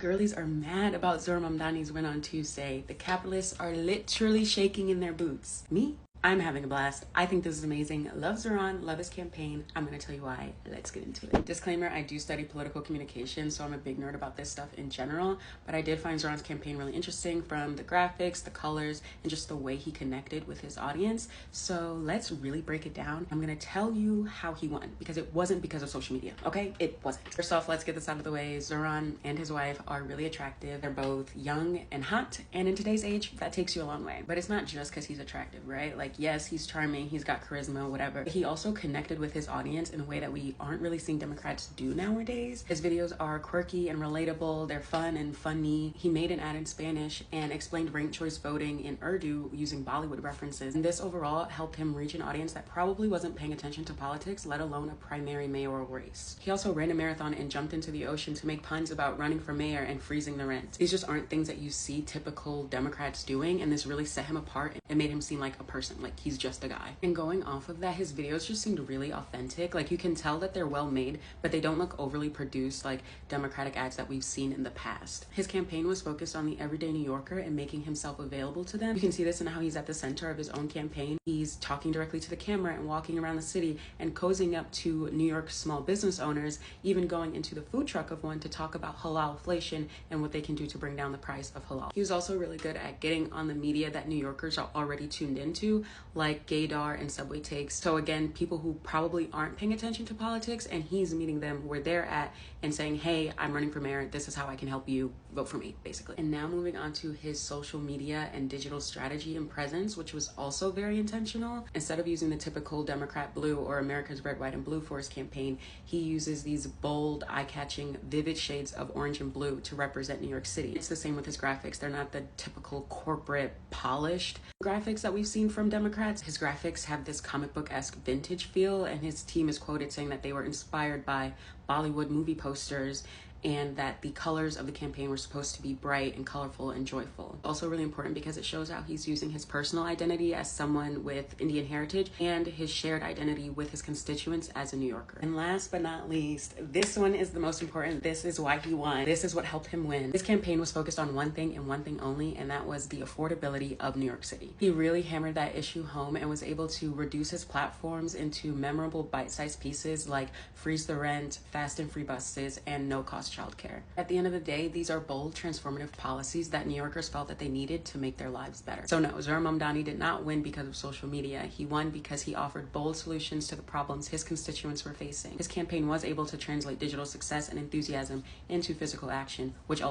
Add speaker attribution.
Speaker 1: Girlies are mad about Zohran Mamdani's win on Tuesday. The capitalists are literally shaking in their boots. Me? I'm having a blast. I think this is amazing. Love Zohran, love his campaign. I'm gonna tell you why. Let's get into it. Disclaimer, I do study political communication, so I'm a big nerd about this stuff in general, but I did find Zohran's campaign really interesting from the graphics, the colors, and just the way he connected with his audience. So let's really break it down. I'm gonna tell you how he won, because it wasn't because of social media, okay? It wasn't. First off, let's get this out of the way. Zohran and his wife are really attractive. They're both young and hot, and in today's age, that takes you a long way. But it's not just because he's attractive, right? Like, yes, he's charming, he's got charisma, whatever. He also connected with his audience in a way that we aren't really seeing Democrats do nowadays. His videos are quirky and relatable, they're fun and funny. He made an ad in Spanish and explained ranked choice voting in Urdu using Bollywood references. And this overall helped him reach an audience that probably wasn't paying attention to politics, let alone a primary mayoral race. He also ran a marathon and jumped into the ocean to make puns about running for mayor and freezing the rent. These just aren't things that you see typical Democrats doing, and this really set him apart and made him seem like a person, like he's just a guy. And going off of that, his videos just seemed really authentic. Like, you can tell that they're well made, but they don't look overly produced like Democratic ads that we've seen in the past. His campaign was focused on the everyday New Yorker and making himself available to them. You can see this in how he's at the center of his own campaign. He's talking directly to the camera and walking around the city and cozying up to New York small business owners, even going into the food truck of one to talk about halal inflation and what they can do to bring down the price of halal. He was also really good at getting on the media that New Yorkers are already tuned into, like Gaydar and Subway Takes. So again, people who probably aren't paying attention to politics, and he's meeting them where they're at and saying, hey, I'm running for mayor, this is how I can help you, vote for me, basically. And now moving on to his social media and digital strategy and presence, which was also very intentional. Instead of using the typical Democrat blue or America's red, white, and blue for his campaign, he uses these bold, eye-catching, vivid shades of orange and blue to represent New York City. It's the same with his graphics. They're not the typical corporate, polished graphics that we've seen from Democrats. His graphics have this comic book-esque vintage feel, and his team is quoted saying that they were inspired by Bollywood movie posters and that the colors of the campaign were supposed to be bright and colorful and joyful. Also really important because it shows how he's using his personal identity as someone with Indian heritage and his shared identity with his constituents as a New Yorker. And last but not least, this one is the most important. This is why he won. This is what helped him win. His campaign was focused on one thing and one thing only, and that was the affordability of New York City. He really hammered that issue home and was able to reduce his platforms into memorable bite-sized pieces like freeze the rent, fast and free buses, and no-cost childcare. At the end of the day, these are bold, transformative policies that New Yorkers felt that they needed to make their lives better. So no, Zohran Mamdani did not win because of social media. He won because he offered bold solutions to the problems his constituents were facing. His campaign was able to translate digital success and enthusiasm into physical action, which ultimately